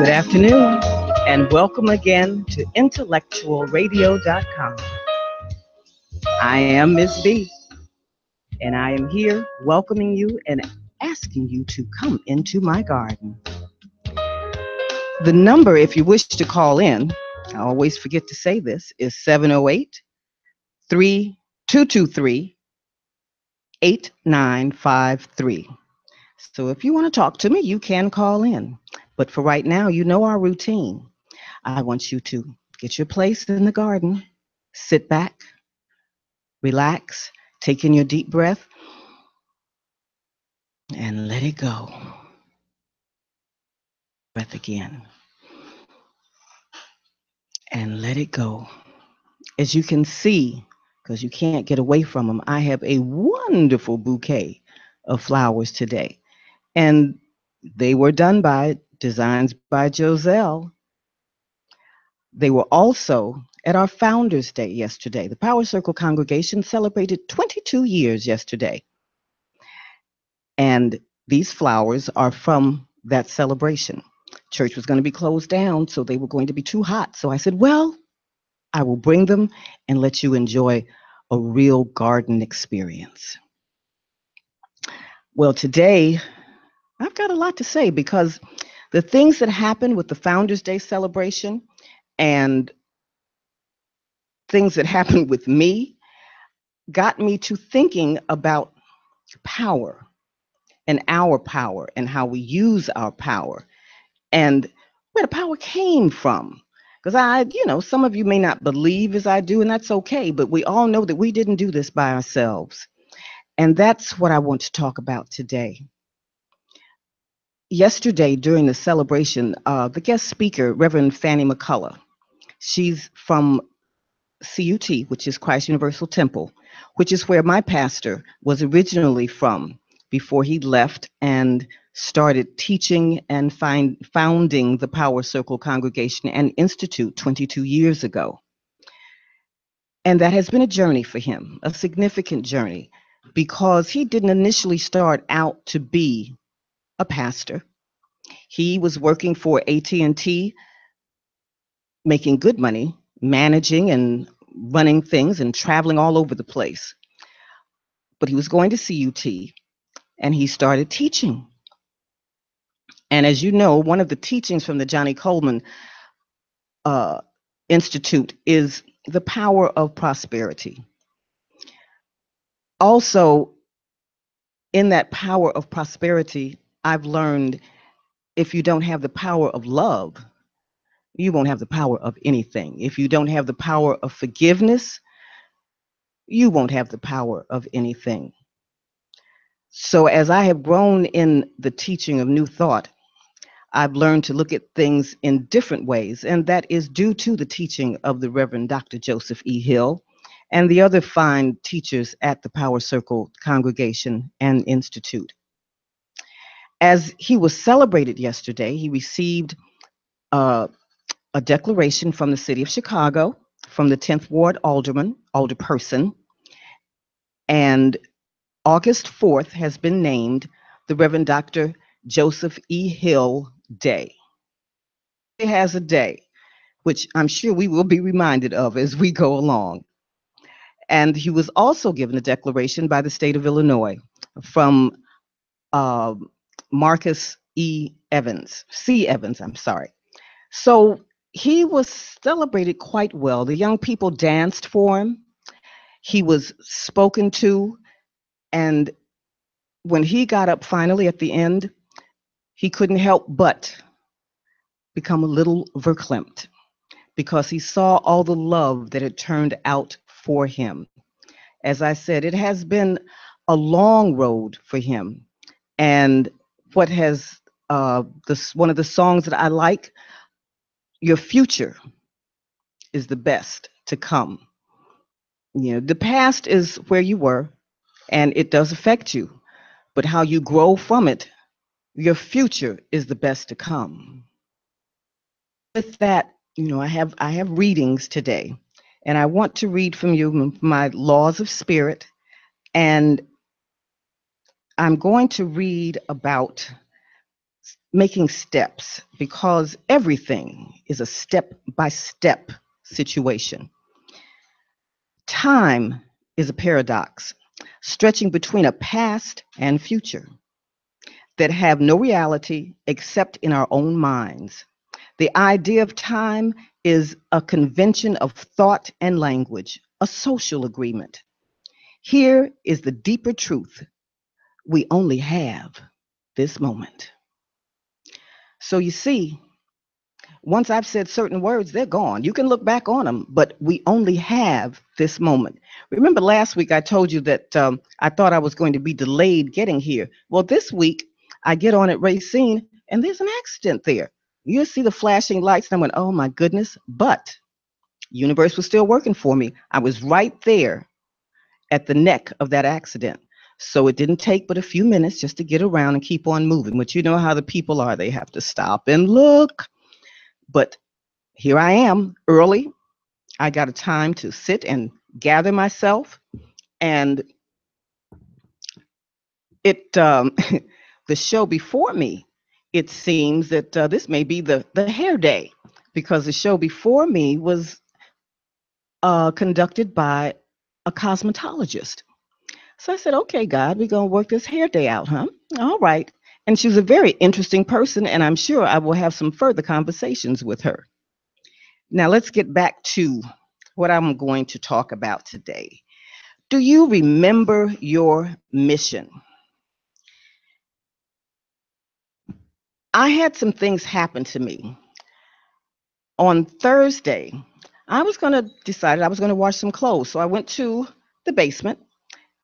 Good afternoon, and welcome again to IntellectualRadio.com. I am Ms. B, and I am here welcoming you and asking you to come into my garden. The number, if you wish to call in, I always forget to say this, is 708 3223 8953. So if you want to talk to me, you can call in. But for right now, you know our routine. I want you to get your place in the garden, sit back, relax, take in your deep breath, and let it go. Breath again. And let it go. As you can see, because you can't get away from them, I have a wonderful bouquet of flowers today. And they were done by designs by Joselle. They were also at our Founders Day yesterday. The Power Circle congregation celebrated 22 years yesterday. And these flowers are from that celebration. Church was going to be closed down, so they were going to be too hot. So I said, well, I will bring them and let you enjoy a real garden experience. Well, today, I've got a lot to say because the things that happened with the Founders Day celebration and things that happened with me got me to thinking about power and our power and how we use our power and where the power came from. Because some of you may not believe as I do, and that's okay, but we all know that we didn't do this by ourselves. And that's what I want to talk about today. Yesterday, during the celebration, the guest speaker, Reverend Fannie McCullough, she's from CUT, which is Christ Universal Temple, which is where my pastor was originally from before he left and started teaching and founding the Power Circle Congregation and Institute 22 years ago. And that has been a journey for him, a significant journey, because he didn't initially start out to be a pastor. He was working for AT&T, making good money, managing and running things and traveling all over the place. But he was going to CUT and he started teaching. And as you know, one of the teachings from the Johnny Coleman Institute is the power of prosperity. Also, in that power of prosperity, I've learned if you don't have the power of love, you won't have the power of anything. If you don't have the power of forgiveness, you won't have the power of anything. So as I have grown in the teaching of New Thought, I've learned to look at things in different ways, and that is due to the teaching of the Reverend Dr. Joseph E. Hill and the other fine teachers at the Power Circle Congregation and Institute. As he was celebrated yesterday, he received a declaration from the city of Chicago, from the 10th Ward alderperson, and August 4th has been named the Reverend Dr. Joseph E. Hill Day. It has a day, which I'm sure we will be reminded of as we go along. And he was also given a declaration by the state of Illinois from Marcus C. Evans, I'm sorry. So he was celebrated quite well. The young people danced for him. He was spoken to. And when he got up finally at the end, he couldn't help but become a little verklempt because he saw all the love that had turned out for him. As I said, it has been a long road for him. And what has one of the songs that I like, your future is the best to come. The past is where you were, and it does affect you. But how you grow from it, your future is the best to come. With that, I have readings today, and I want to read from you my laws of spirit, and I'm going to read about making steps, because everything is a step by step situation. Time is a paradox, stretching between a past and future that have no reality except in our own minds. The idea of time is a convention of thought and language, a social agreement. Here is the deeper truth: we only have this moment. So you see, once I've said certain words, they're gone. You can look back on them, but we only have this moment. Remember last week I told you that I thought I was going to be delayed getting here. Well, this week I get on at Racine and there's an accident there. You see the flashing lights and I went, oh my goodness. But universe was still working for me. I was right there at the neck of that accident. So it didn't take but a few minutes just to get around and keep on moving. But you know how the people are. They have to stop and look. But here I am early. I got a time to sit and gather myself. And it the show before me, it seems that this may be the hair day, because the show before me was conducted by a cosmetologist. So I said, okay, God, we're going to work this hair day out, huh? All right. And she was a very interesting person, and I'm sure I will have some further conversations with her. Now, let's get back to what I'm going to talk about today. Do you remember your mission? I had some things happen to me. On Thursday, I was going to decide I was going to wash some clothes. So I went to the basement.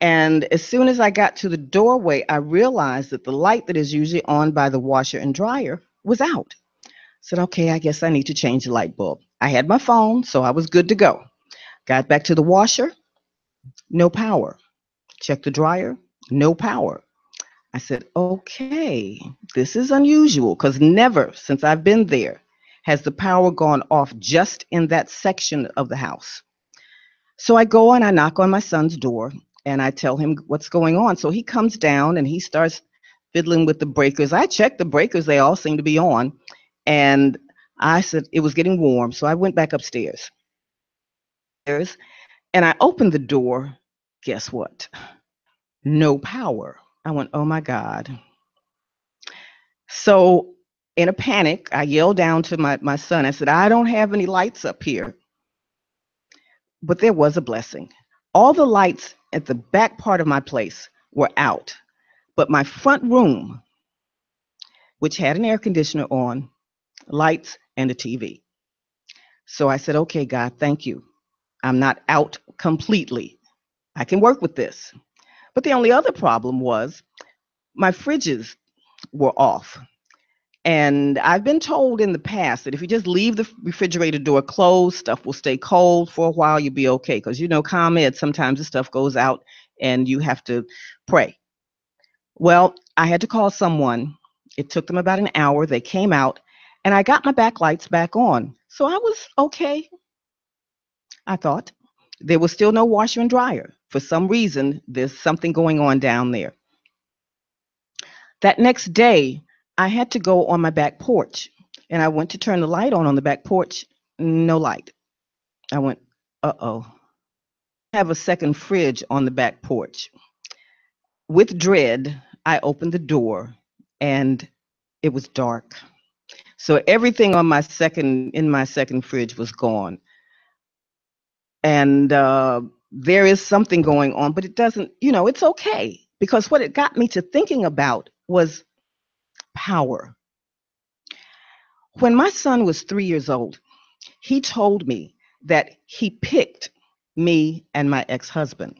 And as soon as I got to the doorway, I realized that the light that is usually on by the washer and dryer was out. I said, okay, I guess I need to change the light bulb. I had my phone, so I was good to go. Got back to the washer, no power. Checked the dryer, no power. I said, okay, this is unusual, because never since I've been there has the power gone off just in that section of the house. So I go and I knock on my son's door and I tell him what's going on. So he comes down and he starts fiddling with the breakers. I checked the breakers, they all seem to be on. And I said it was getting warm. So I went back upstairs. And I opened the door. Guess what? No power. I went, oh my God. So in a panic, I yelled down to my son. I said, I don't have any lights up here. But there was a blessing. All the lights at the back part of my place were out, but my front room, which had an air conditioner on, lights, and a TV. So I said, okay, God, thank you. I'm not out completely. I can work with this. But the only other problem was my fridges were off. And I've been told in the past that if you just leave the refrigerator door closed, stuff will stay cold for a while, you'll be okay. Because you know, ComEd, sometimes the stuff goes out and you have to pray. Well, I had to call someone. It took them about an hour. They came out and I got my backlights back on. So I was okay, I thought. There was still no washer and dryer. For some reason, there's something going on down there. That next day, I had to go on my back porch and I went to turn the light on the back porch. No light. I went, uh-oh. I have a second fridge on the back porch. With dread, I opened the door and it was dark. So everything on my second fridge was gone. And there is something going on, but it doesn't, it's okay. Because what it got me to thinking about was power. When my son was 3 years old, he told me that he picked me and my ex-husband.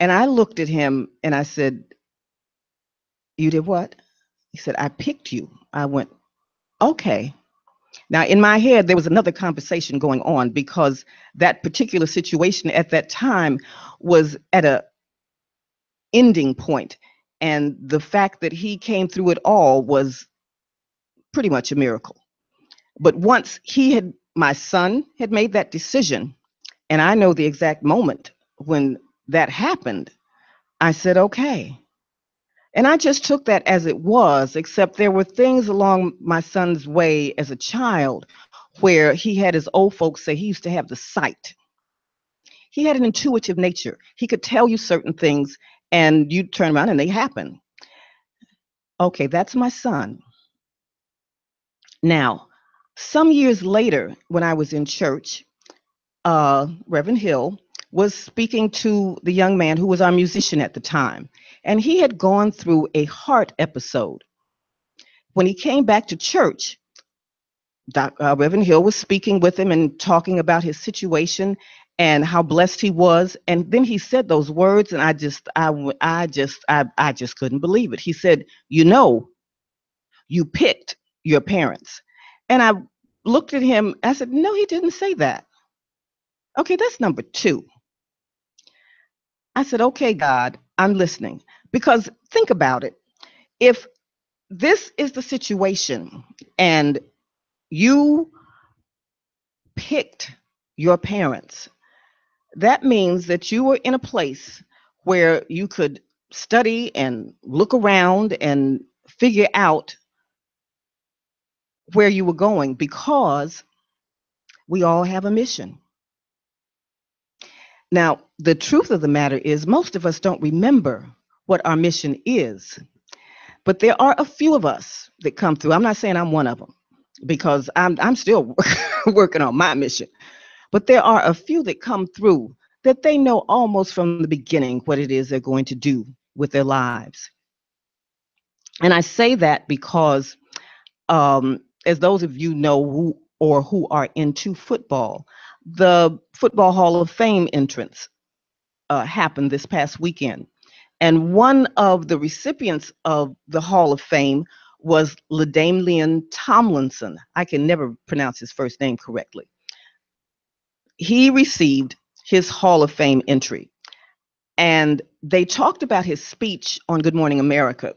And I looked at him and I said, you did what? He said, I picked you. I went, okay. Now, in my head, there was another conversation going on, because that particular situation at that time was at a ending point. And the fact that he came through it all was pretty much a miracle. But once my son had made that decision, and I know the exact moment when that happened, I said, okay, And I just took that as it was, except there were things along my son's way as a child where he had his old folks say he used to have the sight. He had an intuitive nature. He could tell you certain things and you turn around and they happen. Okay, that's my son. Now, some years later, when I was in church, Reverend Hill was speaking to the young man who was our musician at the time. And he had gone through a heart episode. When he came back to church, Reverend Hill was speaking with him and talking about his situation and how blessed he was. And then he said those words, and I just couldn't believe it. He said, "You know, you picked your parents." And I looked at him. I said, "No, he didn't say that." Okay, that's number two. I said, "Okay, God, I'm listening." Because think about it. If this is the situation and you picked your parents, that means that you were in a place where you could study and look around and figure out where you were going because we all have a mission. Now, the truth of the matter is, most of us don't remember what our mission is, but there are a few of us that come through. I'm not saying I'm one of them because I'm still working on my mission, but there are a few that come through that they know almost from the beginning what it is they're going to do with their lives. And I say that because, as those of you know who are into football, the Football Hall of Fame entrance happened this past weekend. And one of the recipients of the Hall of Fame was LaDainian Tomlinson. I can never pronounce his first name correctly. He received his Hall of Fame entry. And they talked about his speech on Good Morning America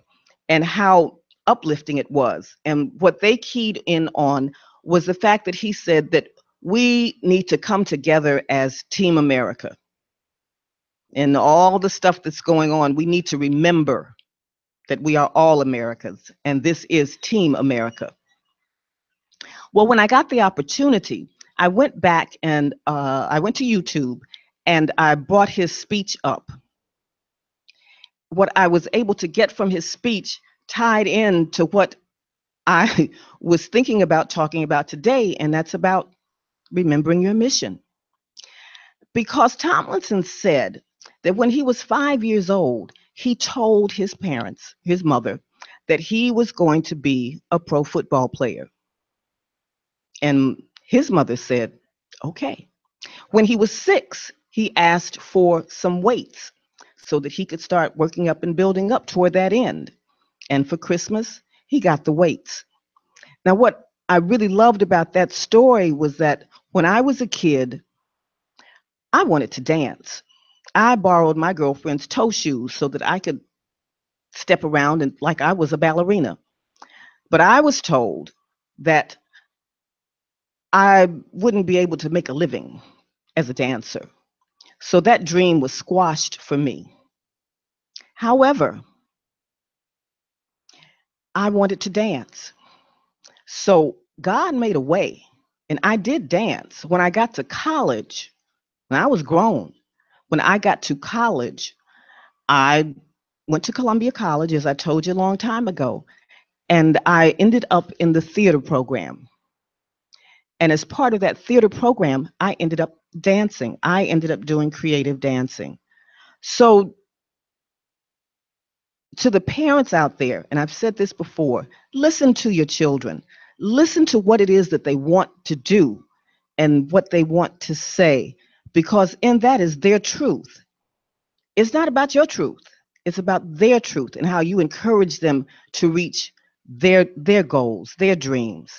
and how uplifting it was. And what they keyed in on was the fact that he said that we need to come together as Team America. And all the stuff that's going on, we need to remember that we are all Americans and this is Team America. Well, when I got the opportunity, I went back and I went to YouTube and I brought his speech up. What I was able to get from his speech tied in to what I was thinking about talking about today, and that's about remembering your mission. Because Tomlinson said that when he was 5 years old, he told his parents, his mother, that he was going to be a pro football player. And his mother said, okay. When he was 6, he asked for some weights so that he could start working up and building up toward that end. And for Christmas, he got the weights. Now, what I really loved about that story was that when I was a kid, I wanted to dance. I borrowed my girlfriend's toe shoes so that I could step around and like I was a ballerina. But I was told that I wouldn't be able to make a living as a dancer. So that dream was squashed for me. However, I wanted to dance. So God made a way, and I did dance. When I got to college, when I was grown, when I got to college, I went to Columbia College, as I told you a long time ago, and I ended up in the theater program. And as part of that theater program, I ended up dancing. I ended up doing creative dancing. So, to the parents out there, and I've said this before, listen to your children. Listen to what it is that they want to do and what they want to say, because in that is their truth. It's not about your truth. It's about their truth and how you encourage them to reach their goals, their dreams.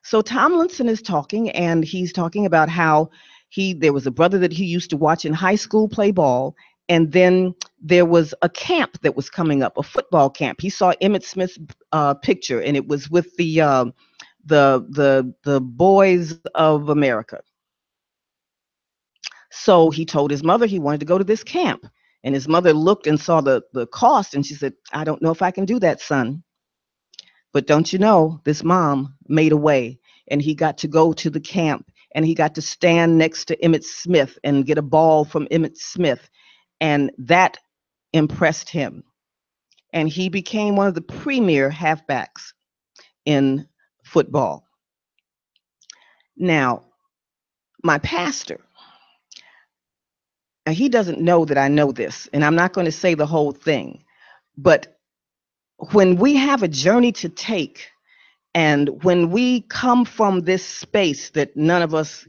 So Tomlinson is talking, and he's talking about how there was a brother that he used to watch in high school play ball, and then there was a camp that was coming up, a football camp. He saw Emmett Smith's picture, and it was with the boys of America. So he told his mother he wanted to go to this camp. And his mother looked and saw the cost, and she said, I don't know if I can do that, son. But don't you know, this mom made a way, and he got to go to the camp, and he got to stand next to Emmett Smith and get a ball from Emmett Smith. And that impressed him. And he became one of the premier halfbacks in football. Now, my pastor, he doesn't know that I know this, and I'm not going to say the whole thing, but when we have a journey to take, and when we come from this space that none of us,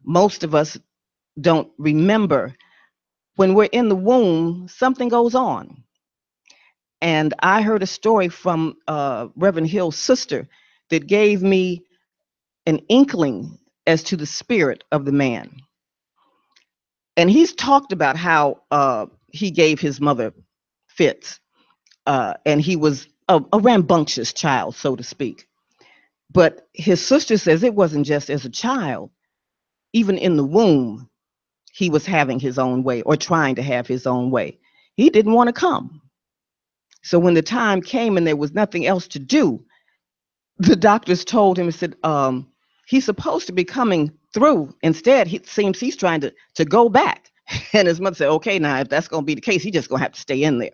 most of us, don't remember, when we're in the womb, something goes on. And I heard a story from Reverend Hill's sister that gave me an inkling as to the spirit of the man. And he's talked about how he gave his mother fits, and he was a rambunctious child, so to speak. But his sister says it wasn't just as a child, even in the womb, he was having his own way or trying to have his own way. He didn't want to come. So when the time came and there was nothing else to do, the doctors told him and said, he's supposed to be coming through. Instead, it seems he's trying to go back. And his mother said, okay, now if that's going to be the case, he's just going to have to stay in there.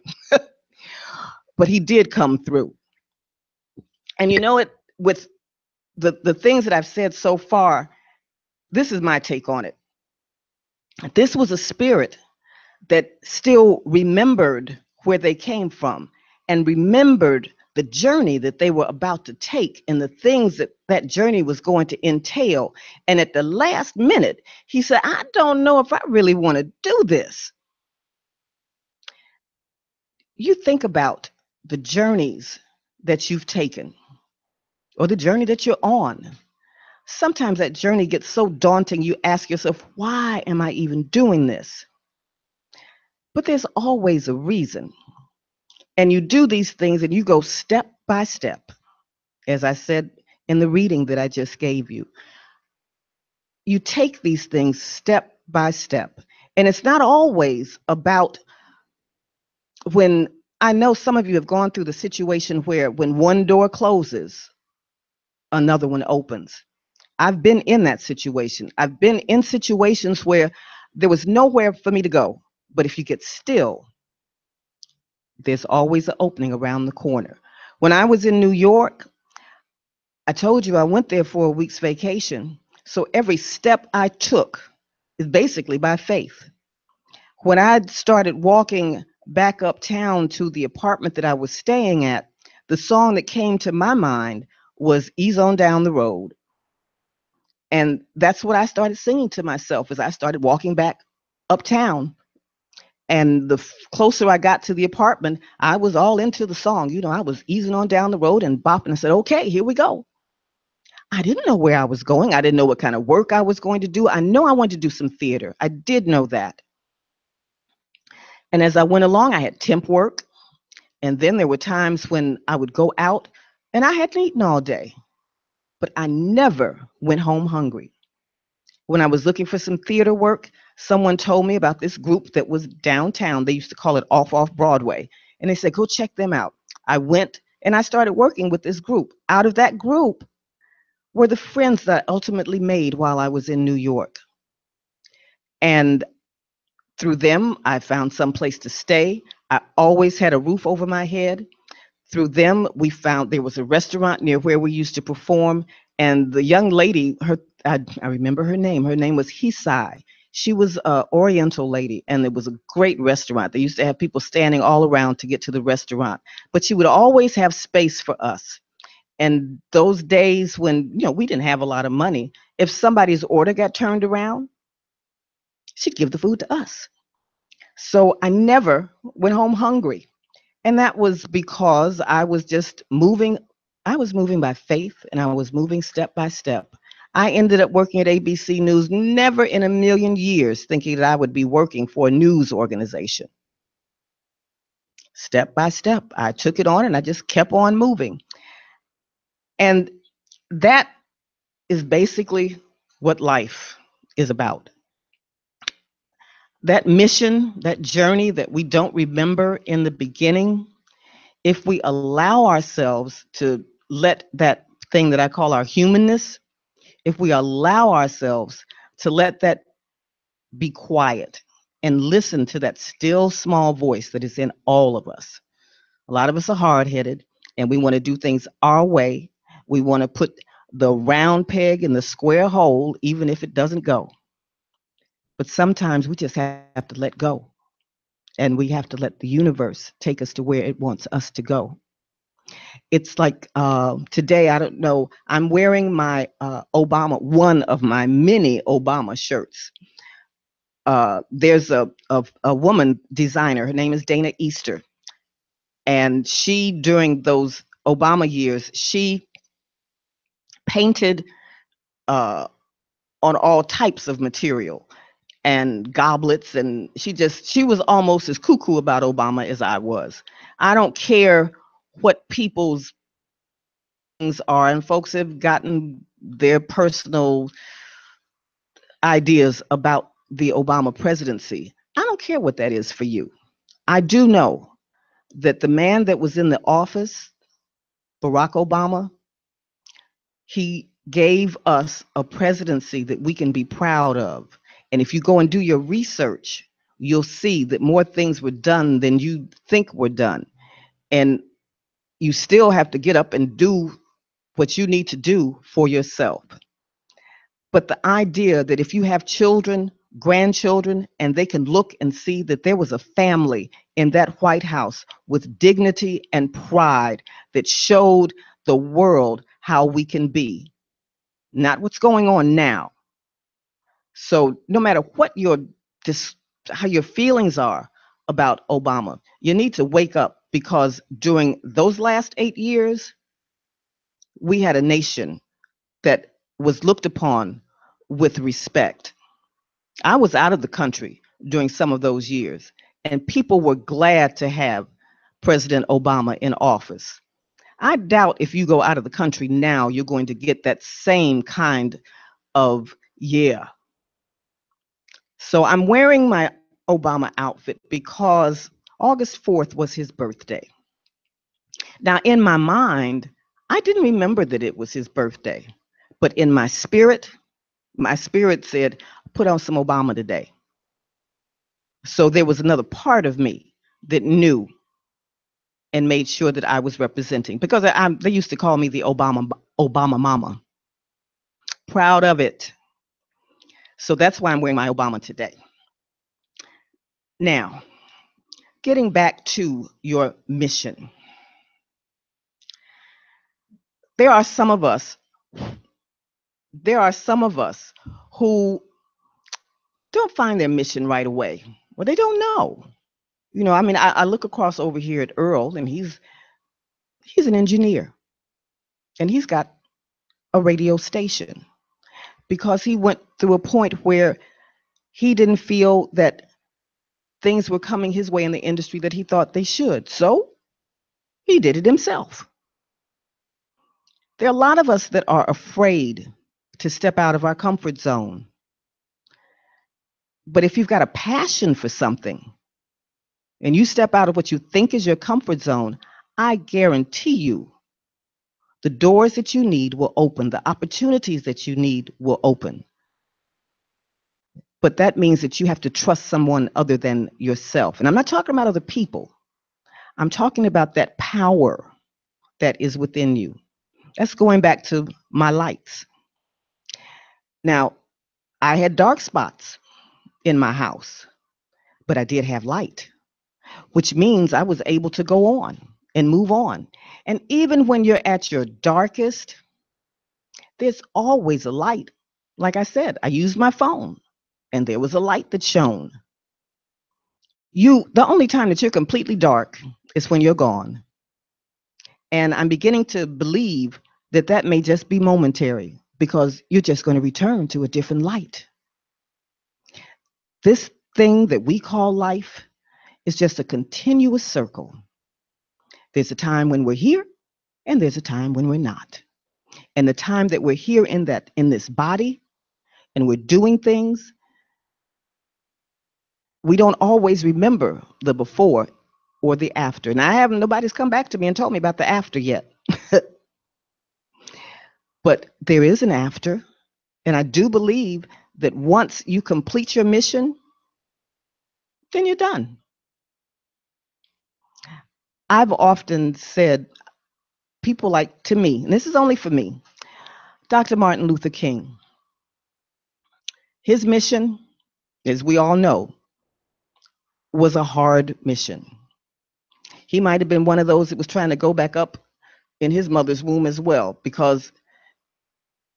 But he did come through. And you know it, with the things that I've said so far, this is my take on it. This was a spirit that still remembered where they came from and remembered the journey that they were about to take and the things that that journey was going to entail. And at the last minute, he said, I don't know if I really want to do this. You think about the journeys that you've taken or the journey that you're on. Sometimes that journey gets so daunting, you ask yourself, why am I even doing this? But there's always a reason. And you do these things and you go step by step. As I said in the reading that I just gave you, you take these things step by step. And it's not always about when I know some of you have gone through the situation where when one door closes, another one opens. I've been in that situation. I've been in situations where there was nowhere for me to go. But if you get still, there's always an opening around the corner. When I was in New York, I told you I went there for a week's vacation. So every step I took is basically by faith. When I started walking back uptown to the apartment that I was staying at, the song that came to my mind was Ease On Down the Road. And that's what I started singing to myself as I started walking back uptown. And the closer I got to the apartment, I was all into the song. You know, I was easing on down the road and bopping and said, okay, here we go. I didn't know where I was going. I didn't know what kind of work I was going to do. I know I wanted to do some theater. I did know that. And as I went along, I had temp work. And then there were times when I would go out and I hadn't eaten all day, but I never went home hungry. When I was looking for some theater work, someone told me about this group that was downtown. They used to call it Off Broadway. And they said, go check them out. I went and I started working with this group. Out of that group were the friends that I ultimately made while I was in New York. And through them, I found some place to stay. I always had a roof over my head. Through them, we found there was a restaurant near where we used to perform. And the young lady, I remember her name. Her name was Hisai. She was an Oriental lady, and it was a great restaurant. They used to have people standing all around to get to the restaurant. But she would always have space for us. And those days when, we didn't have a lot of money, if somebody's order got turned around, she'd give the food to us. So I never went home hungry. And that was because I was just moving. I was moving by faith and I was moving step by step. I ended up working at ABC News, never in a million years thinking that I would be working for a news organization. Step by step, I took it on and I just kept on moving. And that is basically what life is about. that mission, that journey that we don't remember in the beginning, if we allow ourselves to let that thing that I call our humanness, if we allow ourselves to let that be quiet and listen to that still small voice that is in all of us. A lot of us are hard headed and we want to do things our way. We want to put the round peg in the square hole, even if it doesn't go. But sometimes we just have to let go and we have to let the universe take us to where it wants us to go. It's like today, I don't know, I'm wearing my Obama, one of my many Obama shirts. There's a woman designer, her name is Dana Easter. And she, during those Obama years, she painted uh, on all types of material and goblets. And she was almost as cuckoo about Obama as I was. I don't care what people's things are, and folks have gotten their personal ideas about the Obama presidency. I don't care what that is for you. I do know that the man that was in the office, Barack Obama, he gave us a presidency that we can be proud of. And if you go and do your research, you'll see that more things were done than you think were done. And you still have to get up and do what you need to do for yourself. But the idea that if you have children, grandchildren, and they can look and see that there was a family in that White House with dignity and pride that showed the world how we can be, not what's going on now. So no matter what dis, how your feelings are about Obama, you need to wake up because during those last 8 years, we had a nation that was looked upon with respect. I was out of the country during some of those years, and people were glad to have President Obama in office. I doubt if you go out of the country now, you're going to get that same kind of yeah. So I'm wearing my Obama outfit because August 4th was his birthday. Now, in my mind, I didn't remember that it was his birthday, but in my spirit said, put on some Obama today. So there was another part of me that knew and made sure that I was representing because they used to call me the Obama mama. Proud of it. So that's why I'm wearing my Obama today. Now, getting back to your mission, there are some of us, there are some of us who don't find their mission right away. Well, they don't know. I mean, I look across over here at Earl, and he's an engineer, and he's got a radio station because he went through a point where he didn't feel that things were coming his way in the industry that he thought they should. So he did it himself. There are a lot of us that are afraid to step out of our comfort zone. But if you've got a passion for something and you step out of what you think is your comfort zone, I guarantee you the doors that you need will open, the opportunities that you need will open. But that means that you have to trust someone other than yourself. And I'm not talking about other people. I'm talking about that power that is within you. That's going back to my lights. Now, I had dark spots in my house, but I did have light, which means I was able to go on and move on. And even when you're at your darkest, there's always a light. Like I said, I used my phone and there was a light that shone. The only time that you're completely dark is when you're gone. And I'm beginning to believe that that may just be momentary because you're just going to return to a different light. This thing that we call life is just a continuous circle. There's a time when we're here and there's a time when we're not. And the time that we're here in this body and we're doing things, We don't always remember the before or the after. And nobody's come back to me and told me about the after yet. But there is an after. And I do believe that once you complete your mission, then you're done. I've often said, people like to me, and this is only for me, Dr. Martin Luther King, his mission, as we all know, was a hard mission. He might have been one of those that was trying to go back up in his mother's womb as well, because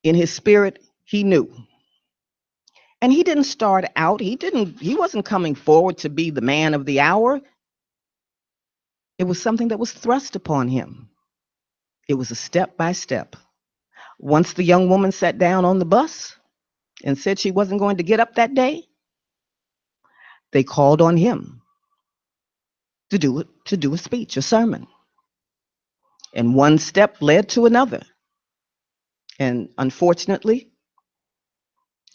in his spirit, he knew. And he didn't start out, he wasn't coming forward to be the man of the hour. It was something that was thrust upon him. It was a step by step. Once the young woman sat down on the bus and said she wasn't going to get up that day, they called on him to do a speech, a sermon. And one step led to another. And unfortunately,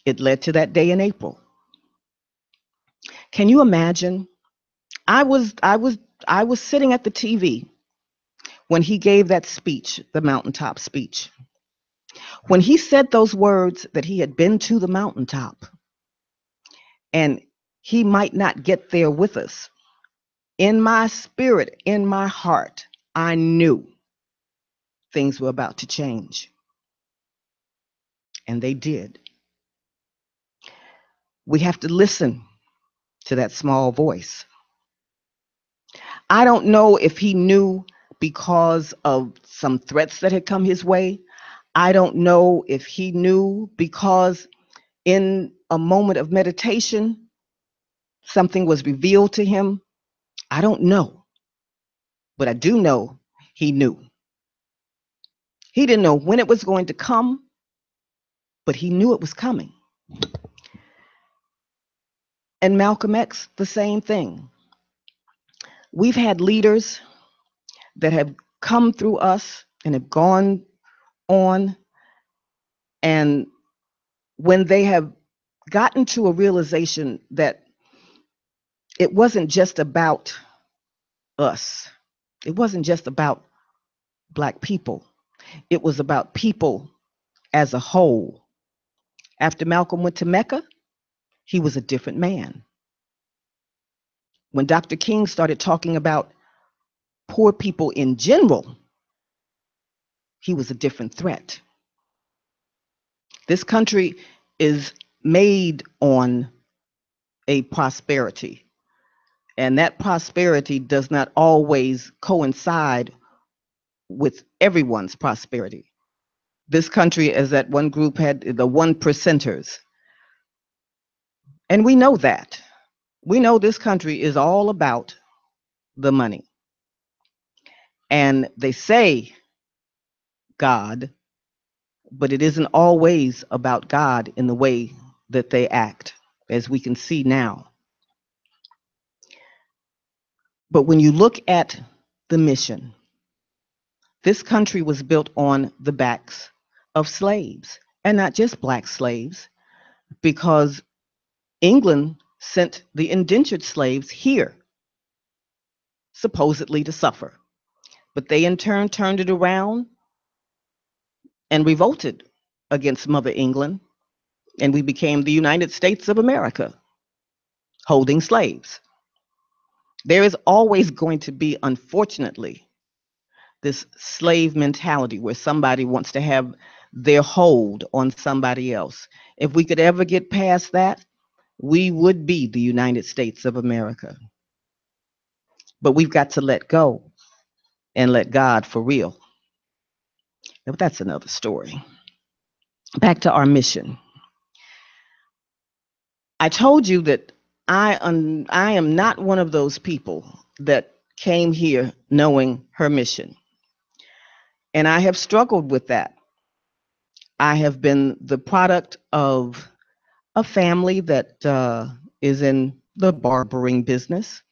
it led to that day in April. Can you imagine? I was I was I was sitting at the TV when he gave that speech, the mountaintop speech. When he said those words that he had been to the mountaintop and he might not get there with us, in my spirit, in my heart, I knew things were about to change. And they did. We have to listen to that small voice. I don't know if he knew because of some threats that had come his way. I don't know if he knew because in a moment of meditation, something was revealed to him. I don't know. But I do know he knew. He didn't know when it was going to come, but he knew it was coming. And Malcolm X, the same thing. We've had leaders that have come through us and have gone on, and when they have gotten to a realization that it wasn't just about us, it wasn't just about Black people, it was about people as a whole. After Malcolm went to Mecca, he was a different man. When Dr. King started talking about poor people in general, he was a different threat. This country is made on a prosperity, and that prosperity does not always coincide with everyone's prosperity. This country, as that one group had, the one percenters. And we know that. We know this country is all about the money. And they say God, but it isn't always about God in the way that they act, as we can see now. But when you look at the mission, this country was built on the backs of slaves, and not just Black slaves, because England sent the indentured slaves here, supposedly to suffer. But they in turn turned it around and revolted against Mother England, and we became the United States of America, holding slaves. There is always going to be, unfortunately, this slave mentality where somebody wants to have their hold on somebody else. If we could ever get past that, we would be the United States of America. But we've got to let go and let God for real. But that's another story. Back to our mission. I told you that I am not one of those people that came here knowing her mission. And I have struggled with that. I have been the product of a family that is in the barbering business,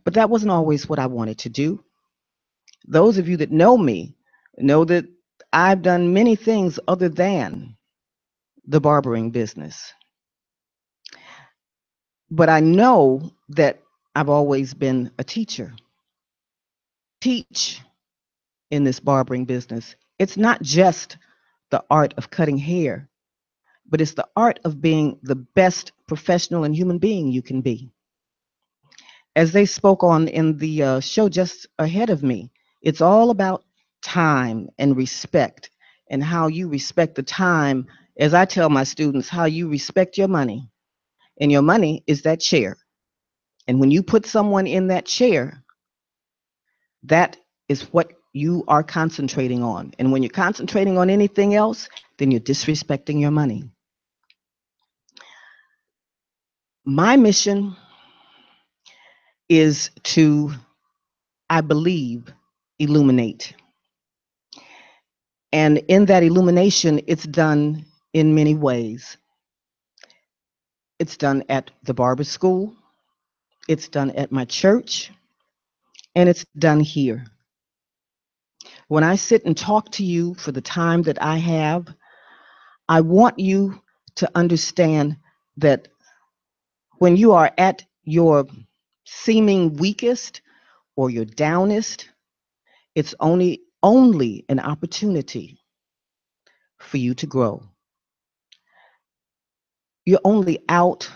but that wasn't always what I wanted to do. Those of you that know me know that I've done many things other than the barbering business. But I know that I've always been a teacher. Teach in this barbering business. It's not just the art of cutting hair, but it's the art of being the best professional and human being you can be. As they spoke on in the show just ahead of me, it's all about time and respect and how you respect the time. As I tell my students, how you respect your money. And your money is that chair. And when you put someone in that chair, that is what you are concentrating on. And when you're concentrating on anything else, then you're disrespecting your money. My mission is to, I believe, illuminate. And in that illumination, it's done in many ways. It's done at the barber school, it's done at my church, and it's done here. When I sit and talk to you for the time that I have, I want you to understand that when you are at your seeming weakest or your downest, it's only an opportunity for you to grow. You're only out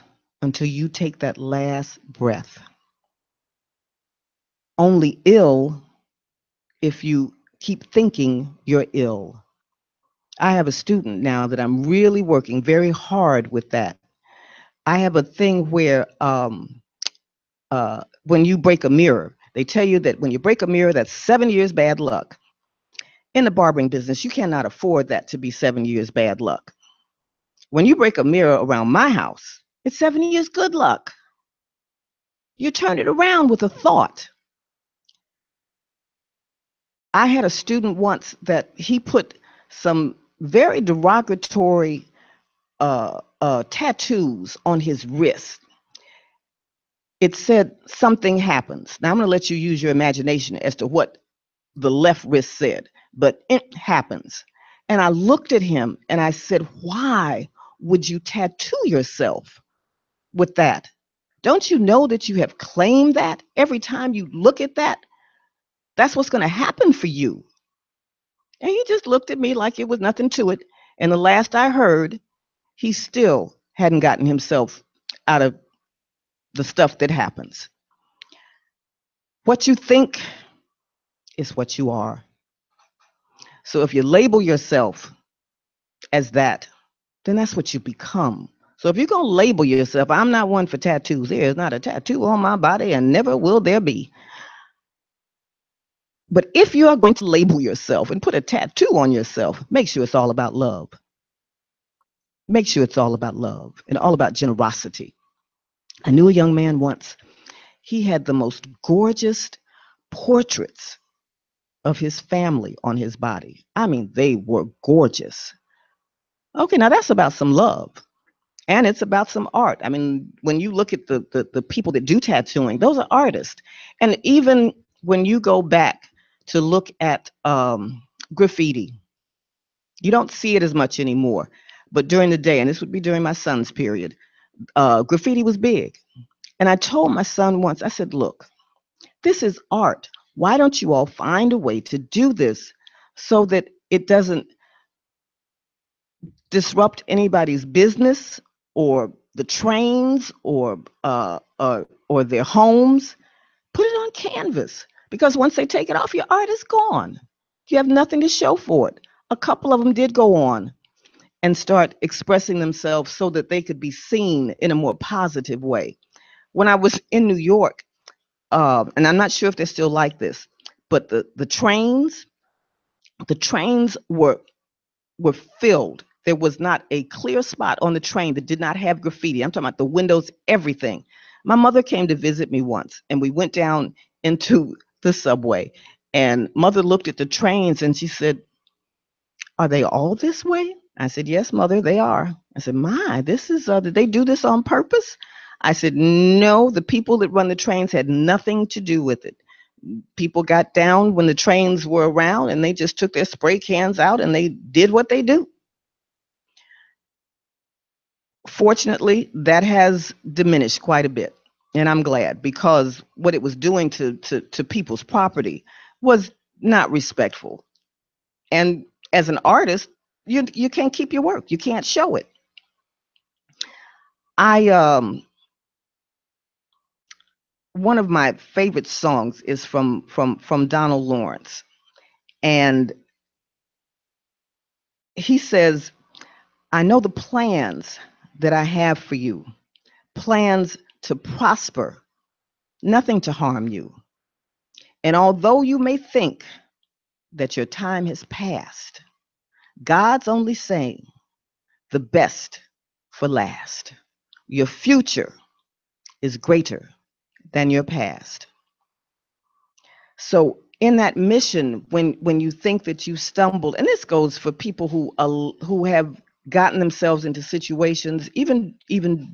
until you take that last breath. Only ill if you keep thinking you're ill. I have a student now that I'm really working very hard with that. I have a thing where when you break a mirror, they tell you that when you break a mirror, that's 7 years bad luck. In the barbering business, you cannot afford that to be 7 years bad luck. When you break a mirror around my house, it's 7 years good luck. You turn it around with a thought. I had a student once that he put some very derogatory tattoos on his wrist. It said something happens. Now I'm going to let you use your imagination as to what the left wrist said, but it happens. And I looked at him and I said, why would you tattoo yourself with that? Don't you know that you have claimed that every time you look at that, that's what's going to happen for you? And he just looked at me like it was nothing to it. And the last I heard, he still hadn't gotten himself out of the stuff that happens. What you think is what you are. So if you label yourself as that, then that's what you become. So if you're going to label yourself, I'm not one for tattoos. There is not a tattoo on my body and never will there be. But if you are going to label yourself and put a tattoo on yourself, make sure it's all about love. Make sure it's all about love and all about generosity. I knew a young man once. He had the most gorgeous portraits of his family on his body. I mean, they were gorgeous. Okay, now that's about some love. And it's about some art. I mean, when you look at the people that do tattooing, those are artists. And even when you go back to look at graffiti, you don't see it as much anymore. But during the day, and this would be during my son's period, graffiti was big. And I told my son once, I said, look, this is art. Why don't you all find a way to do this so that it doesn't disrupt anybody's business or the trains or their homes? Put it on canvas, because once they take it off, your art is gone. You have nothing to show for it. A couple of them did go on and start expressing themselves so that they could be seen in a more positive way. When I was in New York, and I'm not sure if they're still like this, but the trains were filled. There was not a clear spot on the train that did not have graffiti. I'm talking about the windows, everything. My mother came to visit me once, and we went down into the subway. And mother looked at the trains and she said, are they all this way? I said, yes, mother, they are. I said, my, this is, did they do this on purpose? I said, no, the people that run the trains had nothing to do with it. People got down when the trains were around and they just took their spray cans out and they did what they do. Fortunately, that has diminished quite a bit. And I'm glad, because what it was doing to people's property was not respectful. And as an artist, you can't keep your work. You can't show it. I One of my favorite songs is from Donald Lawrence, and he says, "I know the plans that I have for you, plans to prosper, nothing to harm you. And although you may think that your time has passed, God's only saying the best for last. Your future is greater than your past." So in that mission, when you think that you stumbled, and this goes for people who have gotten themselves into situations, even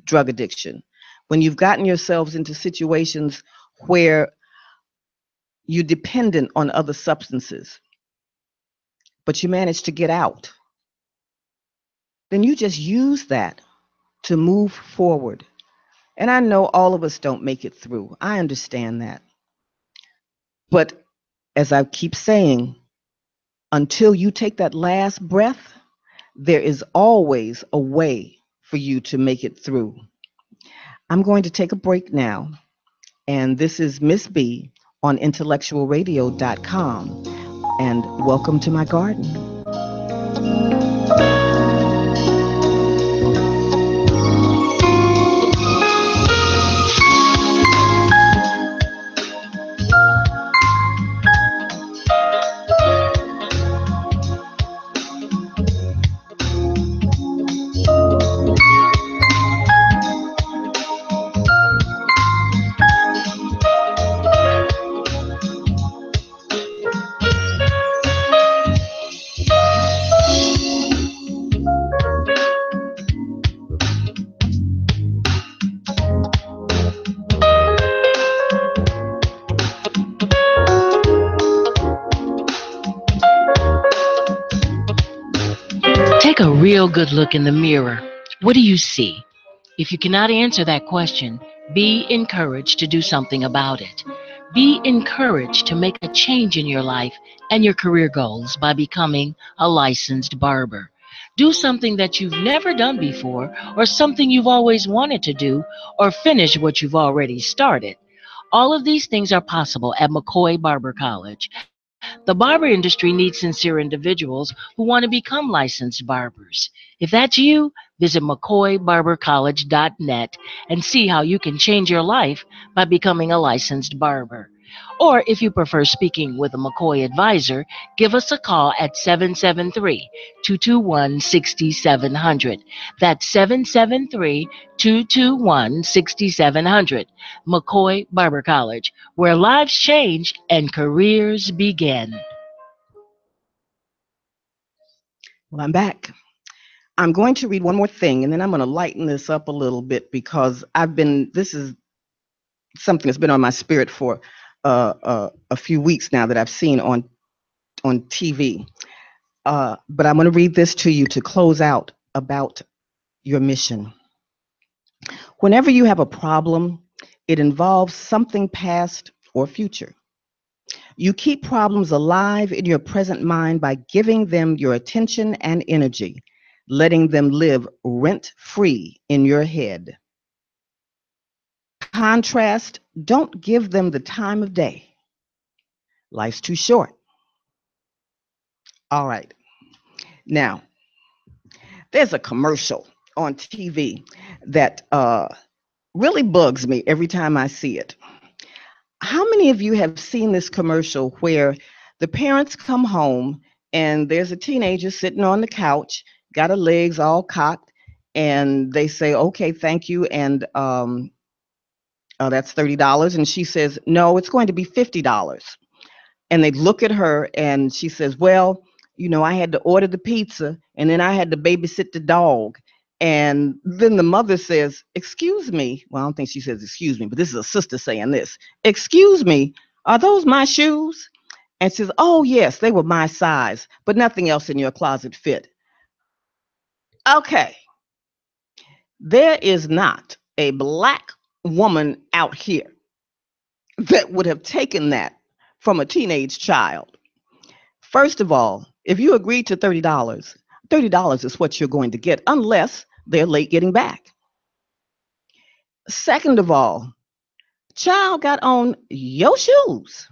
drug addiction, when you've gotten yourselves into situations where you're dependent on other substances, but you manage to get out, then you just use that to move forward. And I know all of us don't make it through. I understand that. But as I keep saying, until you take that last breath, there is always a way for you to make it through. I'm going to take a break now, and this is Miss B on IntellectualRadio.com, and welcome to my garden. Take a real good look in the mirror. What do you see? If you cannot answer that question, be encouraged to do something about it. Be encouraged to make a change in your life and your career goals by becoming a licensed barber. Do something that you've never done before, or something you've always wanted to do, or finish what you've already started. All of these things are possible at McCoy Barber College. The barber industry needs sincere individuals who want to become licensed barbers. If that's you, visit McCoyBarberCollege.net and see how you can change your life by becoming a licensed barber. Or if you prefer speaking with a McCoy advisor, give us a call at 773-221-6700. That's 773-221-6700. McCoy Barber College, where lives change and careers begin. Well, I'm back. I'm going to read one more thing, and then I'm going to lighten this up a little bit, because this is something that's been on my spirit for a few weeks now, that I've seen on TV. But I'm going to read this to you to close out about your mission. Whenever you have a problem, it involves something past or future. You keep problems alive in your present mind by giving them your attention and energy, letting them live rent free in your head. Contrast, don't give them the time of day. Life's too short. All right. Now, there's a commercial on TV that really bugs me every time I see it. How many of you have seen this commercial where the parents come home and there's a teenager sitting on the couch, got her legs all cocked, and they say, "Okay, thank you," and that's $30, and she says, "No, it's going to be $50." And they look at her, and she says, "Well, I had to order the pizza, and then I had to babysit the dog." And then the mother says, "Excuse me." Well, I don't think she says excuse me, but this is a sister saying this. "Excuse me, are those my shoes?" And says, "Oh, yes, they were my size, but nothing else in your closet fit." Okay. There is not a black woman out here that would have taken that from a teenage child. First of all, if you agreed to $30 is what you're going to get unless they're late getting back. Second of all, child got on your shoes.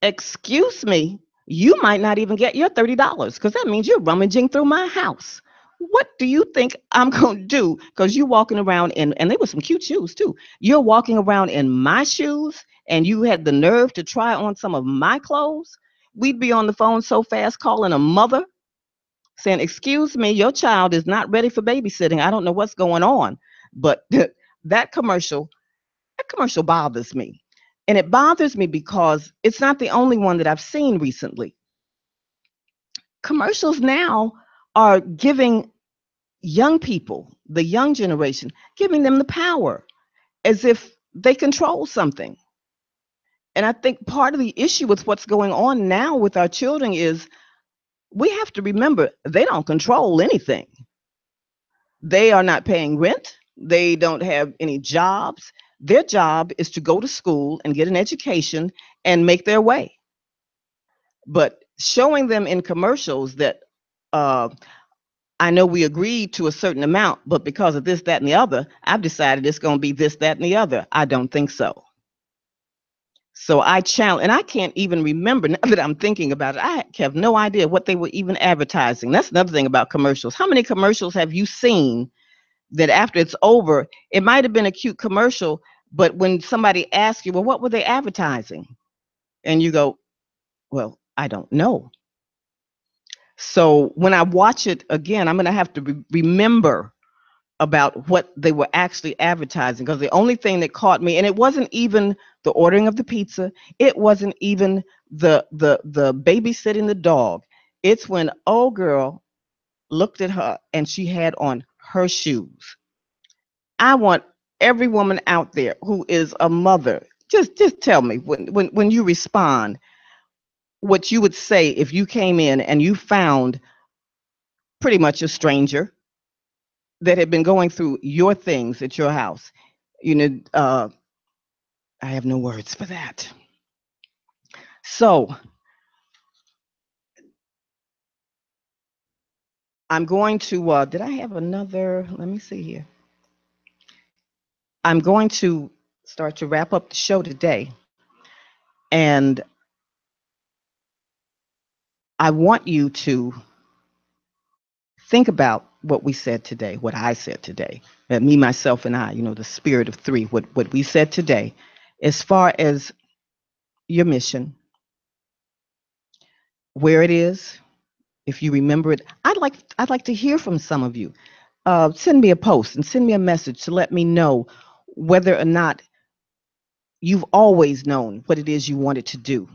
Excuse me, you might not even get your $30 because that means you're rummaging through my house. What do you think I'm going to do? Because you're walking around in, and they were some cute shoes too. You're walking around in my shoes and you had the nerve to try on some of my clothes. We'd be on the phone so fast calling a mother saying, excuse me, your child is not ready for babysitting. I don't know what's going on. But that commercial, that commercial bothers me. And it bothers me because it's not the only one that I've seen recently. Commercials now are giving young people, the young generation, giving them the power as if they control something. And I think part of the issue with what's going on now with our children is we have to remember they don't control anything. They are not paying rent. They don't have any jobs. Their job is to go to school and get an education and make their way. But showing them in commercials that uh, I know we agreed to a certain amount, but because of this, that, and the other, I've decided it's going to be this, that, and the other. I don't think so. So I challenge, and I can't even remember now that I'm thinking about it. I have no idea what they were even advertising. That's another thing about commercials. How many commercials have you seen that after it's over, it might have been a cute commercial, but when somebody asks you, well, what were they advertising? And you go, well, I don't know. So when I watch it again, I'm going to have to remember about what they were actually advertising because the only thing that caught me, and it wasn't even the ordering of the pizza, it wasn't even the babysitting the dog. It's when old girl looked at her and she had on her shoes. I want every woman out there who is a mother, just tell me when you respond what you would say if you came in and you found pretty much a stranger that had been going through your things at your house. You know, I have no words for that. So I'm going to, did I have another? Let me see here. I'm going to start to wrap up the show today. And I want you to think about what we said today, what I said today, me, myself, and I, the spirit of three, what we said today, as far as your mission, where it is, if you remember it. I'd like to hear from some of you. Send me a post and send me a message to let me know whether or not you've always known what it is you wanted to do,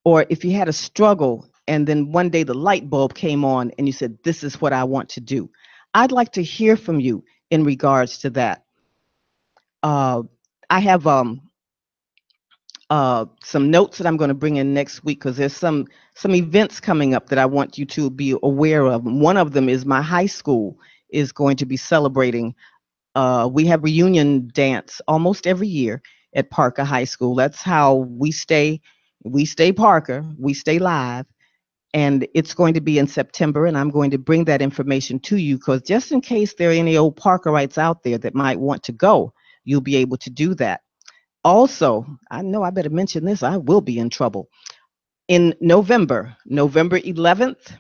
or if you had a struggle and then one day the light bulb came on and you said, "This is what I want to do." I'd like to hear from you in regards to that. Uh, I have some notes that I'm going to bring in next week because there's some events coming up that I want you to be aware of. One of them is my high school is going to be celebrating. We have reunion dance almost every year at Parker High School. That's how we stay. We stay Parker. We stay live. And it's going to be in September, and I'm going to bring that information to you because just in case there are any old Parkerites out there that might want to go, you'll be able to do that. Also, I know I better mention this, I will be in trouble. In November 11th,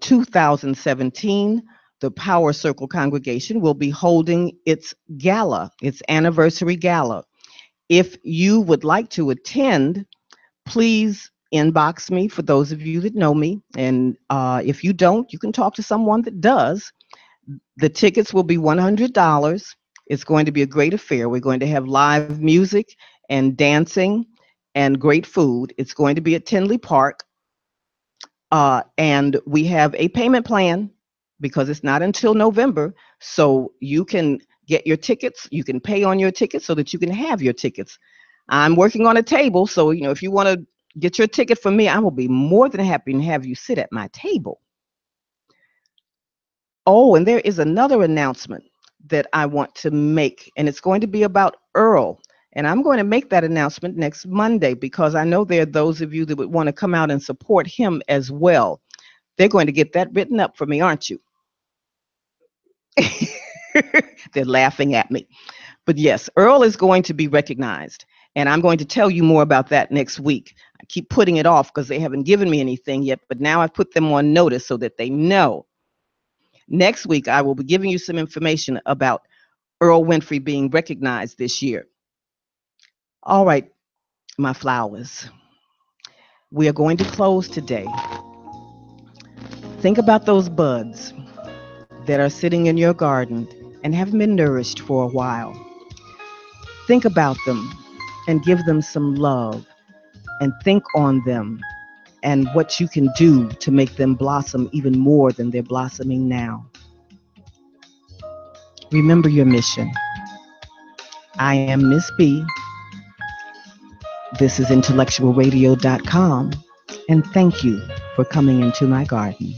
2017, the Power Circle congregation will be holding its gala, its anniversary gala. If you would like to attend, please inbox me for those of you that know me. And if you don't, you can talk to someone that does. The tickets will be $100. It's going to be a great affair. We're going to have live music and dancing and great food. It's going to be at Tinley Park. And we have a payment plan because it's not until November. So you can get your tickets. You can pay on your tickets so that you can have your tickets. I'm working on a table. So, if you want to get your ticket from me, I will be more than happy to have you sit at my table. Oh, and there is another announcement that I want to make, and it's going to be about Earl. And I'm going to make that announcement next Monday because I know there are those of you that would want to come out and support him as well. They're going to get that written up for me, aren't you? They're laughing at me. But yes, Earl is going to be recognized. And I'm going to tell you more about that next week. I keep putting it off because they haven't given me anything yet, but now I've put them on notice so that they know. Next week, I will be giving you some information about Earl Winfrey being recognized this year. All right, my flowers. We are going to close today. Think about those buds that are sitting in your garden and haven't been nourished for a while. Think about them and give them some love and think on them and what you can do to make them blossom even more than they're blossoming now. Remember your mission. I am Miss B. This is IntellectualRadio.com, and thank you for coming into my garden.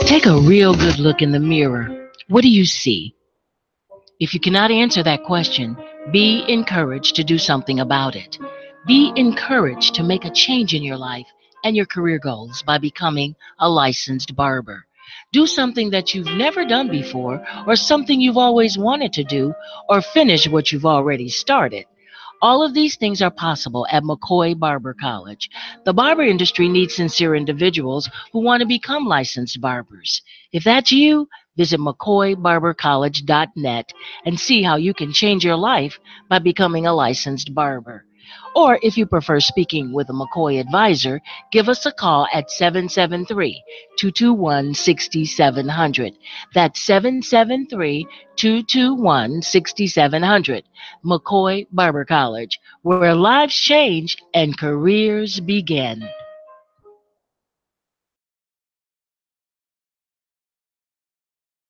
Take a real good look in the mirror. What do you see? If you cannot answer that question, be encouraged to do something about it. Be encouraged to make a change in your life and your career goals by becoming a licensed barber. Do something that you've never done before, or something you've always wanted to do, or finish what you've already started. All of these things are possible at McCoy Barber College. The barber industry needs sincere individuals who want to become licensed barbers. If that's you, visit McCoyBarberCollege.net and see how you can change your life by becoming a licensed barber. Or if you prefer speaking with a McCoy advisor, give us a call at 773-221-6700. That's 773-221-6700. McCoy Barber College, where lives change and careers begin.